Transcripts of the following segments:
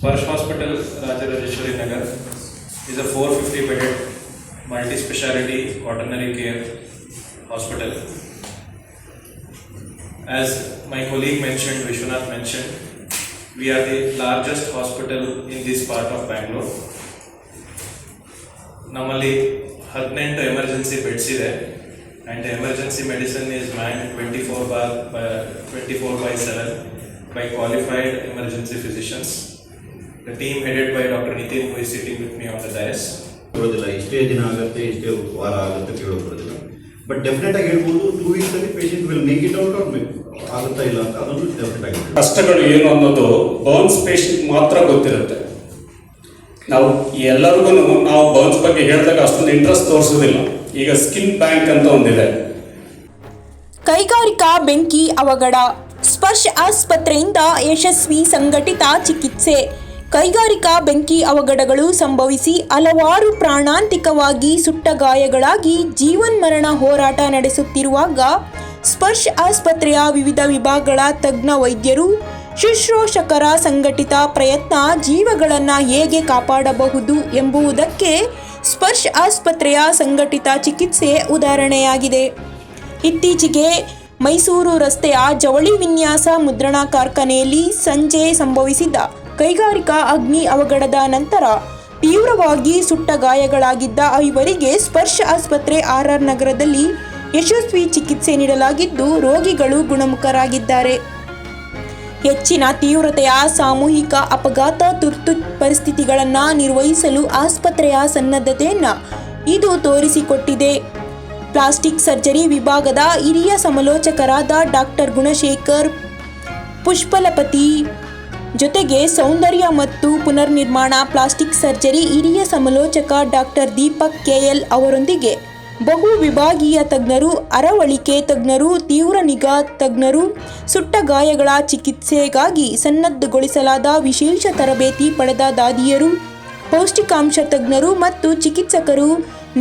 Sparsh Hospital, Rajarajeshwari Nagar is a 450-bedded multi-speciality quaternary care hospital. As my colleague mentioned, Vishwanath mentioned, we are the largest hospital in this part of Bangalore. Namali 18 emergency beds ಇದೆ and the emergency medicine is manned 24/7 by qualified emergency physicians. The team headed by Dr. Nitin, who is sitting with me on the dais. ಇಷ್ಟೇ ದಿನ ಆಗುತ್ತೆ, ಇಷ್ಟೇ ವಾರ ಆಗುತ್ತೆ ಕೇಳೋದಿಲ್ಲ. But definite ಆಗಿ ಹೇಳ್ಬೋದು 2 weeks ಅಲ್ಲಿ patient will make it out ಆಗುತ್ತಾ ಇಲ್ಲ ಅಂತ ಅದೊಂದು ಡೆಫಿನೆಟ್ ಆಗಿ. ಕಷ್ಟಗಳು ಏನು ಅನ್ನೋದು ಬರ್ನ್ಸ್ ಪೇಷಂಟ್ ಮಾತ್ರ ಗೊತ್ತಿರುತ್ತೆ. ನಾವು ಎಲ್ಲರಿಗೂ ನಾವು ಬರ್ನ್ಸ್ ಬಗ್ಗೆ ಹೇಳಿದಾಗ ಅಷ್ಟೊಂದು ಇಂಟ್ರೆಸ್ಟ್ ತೋರಿಸೋದಿಲ್ಲ. ಈಗ ಸ್ಕಿನ್ ಬ್ಯಾಂಕ್ ಅಂತ ಒಂದಿದೆ. ಕೈಗಾರಿಕಾ ಬೆಂಕಿ ಅವಘಡ, ಸ್ಪರ್ಶ್ ಆಸ್ಪತ್ರೆಯಿಂದ ಯಶಸ್ವಿ ಸಂಘಟಿತ ಚಿಕಿತ್ಸೆ. ಕೈಗಾರಿಕಾ ಬೆಂಕಿ ಅವಘಡಗಳು ಸಂಭವಿಸಿ ಹಲವಾರು ಪ್ರಾಣಾಂತಿಕವಾಗಿ ಸುಟ್ಟ ಗಾಯಗಳಾಗಿ ಜೀವನ್ಮರಣ ಹೋರಾಟ ನಡೆಸುತ್ತಿರುವಾಗ ಸ್ಪರ್ಶ್ ಆಸ್ಪತ್ರೆಯ ವಿವಿಧ ವಿಭಾಗಗಳ ತಜ್ಞ ವೈದ್ಯರು, ಶುಶ್ರೂಷಕರ ಸಂಘಟಿತ ಪ್ರಯತ್ನ ಜೀವಗಳನ್ನು ಹೇಗೆ ಕಾಪಾಡಬಹುದು ಎಂಬುದಕ್ಕೆ ಸ್ಪರ್ಶ್ ಆಸ್ಪತ್ರೆಯ ಸಂಘಟಿತ ಚಿಕಿತ್ಸೆ ಉದಾಹರಣೆಯಾಗಿದೆ. ಇತ್ತೀಚೆಗೆ ಮೈಸೂರು ರಸ್ತೆಯ ಜವಳಿ ವಿನ್ಯಾಸ ಮುದ್ರಣ ಕಾರ್ಖಾನೆಯಲ್ಲಿ ಸಂಜೆ ಸಂಭವಿಸಿದ ಕೈಗಾರಿಕಾ ಅಗ್ನಿ ಅವಘಡದ ನಂತರ ತೀವ್ರವಾಗಿ ಸುಟ್ಟ ಗಾಯಗಳಾಗಿದ್ದ 5 ಸ್ಪರ್ಶ್ ಆಸ್ಪತ್ರೆ RR ನಗರದಲ್ಲಿ ಯಶಸ್ವಿ ಚಿಕಿತ್ಸೆ ನೀಡಲಾಗಿದ್ದು, ರೋಗಿಗಳು ಗುಣಮುಖರಾಗಿದ್ದಾರೆ. ಹೆಚ್ಚಿನ ತೀವ್ರತೆಯ ಸಾಮೂಹಿಕ ಅಪಘಾತ ತುರ್ತು ಪರಿಸ್ಥಿತಿಗಳನ್ನು ನಿರ್ವಹಿಸಲು ಆಸ್ಪತ್ರೆಯ ಸನ್ನದ್ಧತೆಯನ್ನು ಇದು ತೋರಿಸಿಕೊಟ್ಟಿದೆ. ಪ್ಲಾಸ್ಟಿಕ್ ಸರ್ಜರಿ ವಿಭಾಗದ ಹಿರಿಯ ಸಮಾಲೋಚಕರಾದ ಡಾಕ್ಟರ್ ಗುಣಶೇಖರ್ ಪುಷ್ಪಲಪತಿ ಜೊತೆಗೆ ಸೌಂದರ್ಯ ಮತ್ತು ಪುನರ್ನಿರ್ಮಾಣ ಪ್ಲಾಸ್ಟಿಕ್ ಸರ್ಜರಿ ಹಿರಿಯ ಸಮಾಲೋಚಕ ಡಾಕ್ಟರ್ ದೀಪಕ್ KL ಅವರೊಂದಿಗೆ ಬಹು ವಿಭಾಗೀಯ ತಜ್ಞರು, ಅರವಳಿಕೆ ತಜ್ಞರು, ತೀವ್ರ ನಿಗಾ ತಜ್ಞರು, ಸುಟ್ಟ ಗಾಯಗಳ ಚಿಕಿತ್ಸೆಗಾಗಿ ಸನ್ನದ್ಧಗೊಳಿಸಲಾದ ವಿಶೇಷ ತರಬೇತಿ ಪಡೆದ ದಾದಿಯರು, ಪೌಷ್ಟಿಕಾಂಶ ತಜ್ಞರು ಮತ್ತು ಚಿಕಿತ್ಸಕರು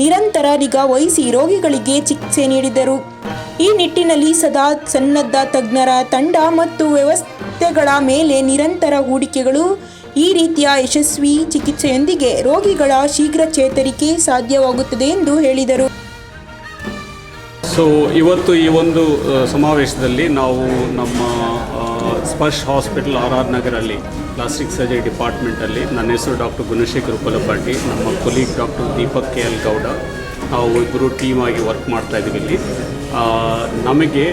ನಿರಂತರ ನಿಗಾ ವಹಿಸಿ ರೋಗಿಗಳಿಗೆ ಚಿಕಿತ್ಸೆ ನೀಡಿದರು. ಈ ನಿಟ್ಟಿನಲ್ಲಿ ಸದಾ ಸನ್ನದ್ಧ ತಜ್ಞರ ತಂಡ ಮತ್ತು ವ್ಯವಸ್ಥೆಗಳ ಮೇಲೆ ನಿರಂತರ ಹೂಡಿಕೆಗಳು ಈ ರೀತಿಯ ಯಶಸ್ವಿ ಚಿಕಿತ್ಸೆಯೊಂದಿಗೆ ರೋಗಿಗಳ ಶೀಘ್ರ ಚೇತರಿಕೆ ಸಾಧ್ಯವಾಗುತ್ತದೆ ಎಂದು ಹೇಳಿದರು. ಸೊ ಇವತ್ತು ಈ ಒಂದು ಸಮಾವೇಶದಲ್ಲಿ ನಾವು ನಮ್ಮ ಸ್ಪರ್ಶ್ ಹಾಸ್ಪಿಟಲ್ RR ನಗರಲ್ಲಿ ಪ್ಲಾಸ್ಟಿಕ್ ಸರ್ಜರಿ ಡಿಪಾರ್ಟ್ಮೆಂಟಲ್ಲಿ ನನ್ನ ಹೆಸರು ಡಾಕ್ಟರ್ ಗುಣಶೇಖರ್ ಉಪಲಪಾಟಿ, ನಮ್ಮ colleague doctor Deepak KL Gowda, ನಾವು ಇಬ್ಬರು ಟೀಮ್ ಆಗಿ ವರ್ಕ್ ಮಾಡ್ತಾ ಇದ್ದೀವಿ ಇಲ್ಲಿ. ನಮಗೆ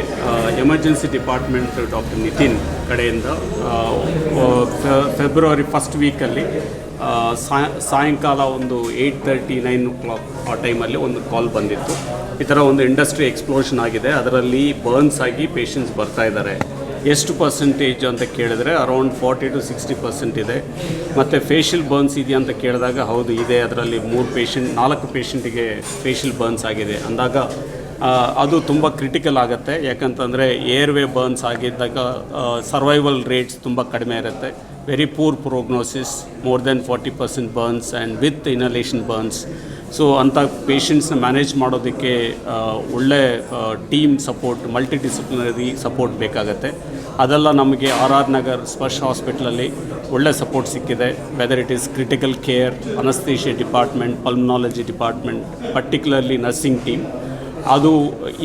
ಎಮರ್ಜೆನ್ಸಿ ಡಿಪಾರ್ಟ್ಮೆಂಟ್ ಡಾಕ್ಟರ್ ನಿತಿನ್ ಕಡೆಯಿಂದ ಫೆಬ್ರವರಿ ಫಸ್ಟ್ ವೀಕಲ್ಲಿ ಸಾಯಂಕಾಲ ಒಂದು 8:30 9 o'clock ಆ ಟೈಮಲ್ಲಿ ಒಂದು ಕಾಲ್ ಬಂದಿತ್ತು. ಈ ಥರ ಒಂದು ಇಂಡಸ್ಟ್ರಿ ಎಕ್ಸ್ಪ್ಲೋಷನ್ ಆಗಿದೆ, ಅದರಲ್ಲಿ ಬರ್ನ್ಸ್ ಆಗಿ ಪೇಷಂಟ್ಸ್ ಬರ್ತಾ ಇದ್ದಾರೆ. ಎಷ್ಟು ಪರ್ಸೆಂಟೇಜ್ ಅಂತ ಕೇಳಿದ್ರೆ ಅರೌಂಡ್ 40 to 60% ಇದೆ. ಮತ್ತು ಫೇಶಿಯಲ್ ಬರ್ನ್ಸ್ ಇದೆಯಾ ಅಂತ ಕೇಳಿದಾಗ ಹೌದು ಇದೆ, ಅದರಲ್ಲಿ 4 ಪೇಷಂಟಿಗೆ ಫೇಶಿಯಲ್ ಬರ್ನ್ಸ್ ಆಗಿದೆ ಅಂದಾಗ ಅದು ತುಂಬ ಕ್ರಿಟಿಕಲ್ ಆಗುತ್ತೆ. ಯಾಕಂತಂದರೆ ಏರ್ವೇ ಬರ್ನ್ಸ್ ಆಗಿದ್ದಾಗ ಸರ್ವೈವಲ್ ರೇಟ್ಸ್ ತುಂಬ ಕಡಿಮೆ ಇರುತ್ತೆ. Very poor prognosis, more than 40% burns and with inhalation burns. So ಅಂಥ ಪೇಷಂಟ್ಸ್ನ ಮ್ಯಾನೇಜ್ ಮಾಡೋದಕ್ಕೆ ಒಳ್ಳೆ team support, multi disciplinary support ಬೇಕಾಗತ್ತೆ. ಅದೆಲ್ಲ ನಮಗೆ RR ನಗರ್ ಸ್ಪರ್ಶ್ ಹಾಸ್ಪಿಟ್ಲಲ್ಲಿ ಒಳ್ಳೆ ಸಪೋರ್ಟ್ ಸಿಕ್ಕಿದೆ. Whether it is critical care, anaesthesia department, ಪಲ್ಮನಾಲಜಿ department, particularly nursing team ಅದು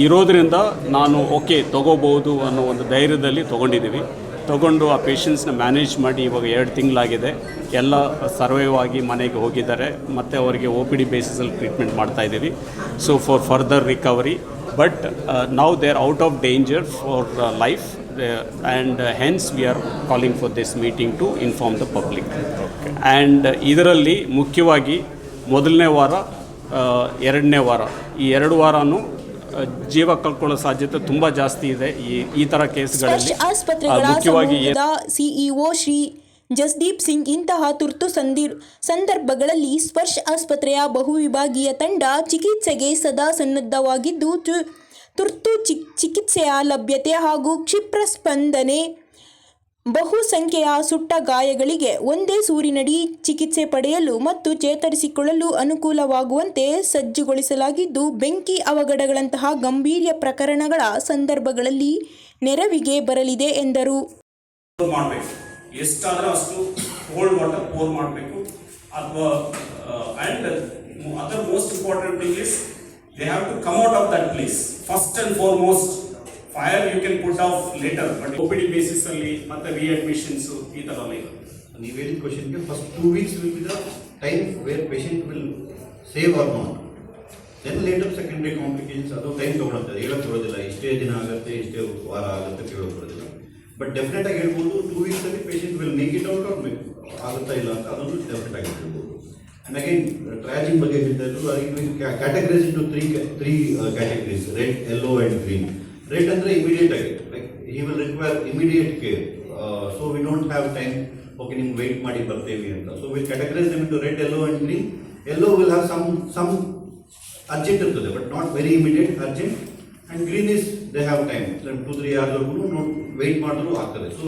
ಇರೋದರಿಂದ ನಾನು ಓಕೆ ತೊಗೋಬೋದು ಅನ್ನೋ ಒಂದು ಧೈರ್ಯದಲ್ಲಿ ತೊಗೊಂಡು ಆ ಪೇಷಂಟ್ಸ್ನ ಮ್ಯಾನೇಜ್ ಮಾಡಿ ಇವಾಗ 2 ತಿಂಗಳಾಗಿದೆ. ಎಲ್ಲ ಸರ್ವೈವ್ ಆಗಿ ಮನೆಗೆ ಹೋಗಿದ್ದಾರೆ ಮತ್ತು ಅವರಿಗೆ OPD ಬೇಸಿಸಲ್ಲಿ ಟ್ರೀಟ್ಮೆಂಟ್ ಮಾಡ್ತಾಯಿದ್ದೀವಿ. So for further recovery, but now they are out of danger for life and hence we are calling for this meeting to inform the public. And ಇದರಲ್ಲಿ ಮುಖ್ಯವಾಗಿ ಮೊದಲನೇ ವಾರ, 2ನೇ ವಾರ, ಈ 2 ವಾರನೂ ಜೀವ ಕಳ್ಕೊಳ್ಳೋ ಸಾಧ್ಯತೆ ತುಂಬ ಜಾಸ್ತಿ ಇದೆ ಈ ಥರ ಕೇಸ್ಗಳಲ್ಲಿ. ಮುಖ್ಯವಾಗಿ CEO ಶ್ರೀ ಜಸ್ದೀಪ್ ಸಿಂಗ್ ಇಂತಹ ತುರ್ತು ಸಂದರ್ಭಗಳಲ್ಲಿ ಸ್ಪರ್ಶ್ ಆಸ್ಪತ್ರೆಯ ಬಹುವಿಭಾಗೀಯ ತಂಡ ಚಿಕಿತ್ಸೆಗೆ ಸದಾ ಸನ್ನದ್ಧವಾಗಿದ್ದು, ತುರ್ತು ಚಿಕಿತ್ಸೆಯ ಲಭ್ಯತೆ ಹಾಗೂ ಕ್ಷಿಪ್ರ ಸ್ಪಂದನೆ, ಬಹುಸಂಖ್ಯೆಯ ಸುಟ್ಟ ಗಾಯಗಳಿಗೆ ಒಂದೇ ಸೂರಿನಡಿ ಚಿಕಿತ್ಸೆ ಪಡೆಯಲು ಮತ್ತು ಚೇತರಿಸಿಕೊಳ್ಳಲು ಅನುಕೂಲವಾಗುವಂತೆ ಸಜ್ಜುಗೊಳಿಸಲಾಗಿದ್ದು, ಬೆಂಕಿ ಅವಘಡಗಳಂತಹ ಗಂಭೀರ ಪ್ರಕರಣಗಳ ಸಂದರ್ಭಗಳಲ್ಲಿ ನೆರವಿಗೆ ಬರಲಿದೆ ಎಂದರು. ಎಷ್ಟಾದರೂ ಅಷ್ಟು ಕೋಲ್ಡ್ ವಾಟರ್ ಪೋರ್ ಮಾಡಬೇಕು ಅಥವಾ and other most important thing is they have to come out of that place first and foremost. Fire you can put off later, but OPD basis ಅಲ್ಲಿ ಮತ್ತೆ ರೀಅಡ್ಮಿಷನ್ಸ್ ಈ ಥರ ಎಲ್ಲ ಇದೆ. ನೀವು ಹೇಳಿದ ಕ್ವಶನ್ಗೆ first 2 weeks will be the time where patient will save or not. Then later secondary complications ಅದು ಟೈಮ್ ತೊಗೊಳುತ್ತೆ, ಹೇಳಕ್ಕೆ ಬರೋದಿಲ್ಲ ಇಷ್ಟೇ ದಿನ ಆಗುತ್ತೆ ಇಷ್ಟೇ ವಾರ ಆಗುತ್ತೆ ಕೇಳೋಕೆ ಬರೋದಿಲ್ಲ. ಬಟ್ ಡೆಫಿನೆಟ್ ಆಗಿ ಹೇಳ್ಬೋದು 2 weeks ಅಲ್ಲಿ patient will make it out or ಆಗುತ್ತಾ ಇಲ್ಲ ಅಂತ ಅದನ್ನು ಡೆಫಿನೆಟ್ ಆಗಿ ಹೇಳ್ಬೋದು. ಆ್ಯಂಡ್ ಅಗೈನ್ ಟ್ರ್ಯಾಜಿಂಗ್ ಬಗ್ಗೆ ಹೇಳ್ತಾ ಇದ್ರು, categories into three categories, red, yellow and green. Red ಅಂದರೆ ಇಮಿಡಿಯೇಟ್ ಆಗಿ, like he will require immediate care, so we don't have time, okay ನಿಮ್ಗೆ ವೆಯ್ಟ್ ಮಾಡಿ ಬರ್ತೇವೆ ಅಂತ. So will categorize them into red, yellow and green. Yellow will have some urgent ಇರ್ತದೆ, but not very immediate urgent. And green is they have time, 2-3 hours wait ಮಾಡಿದ್ರು ಆಗ್ತದೆ. So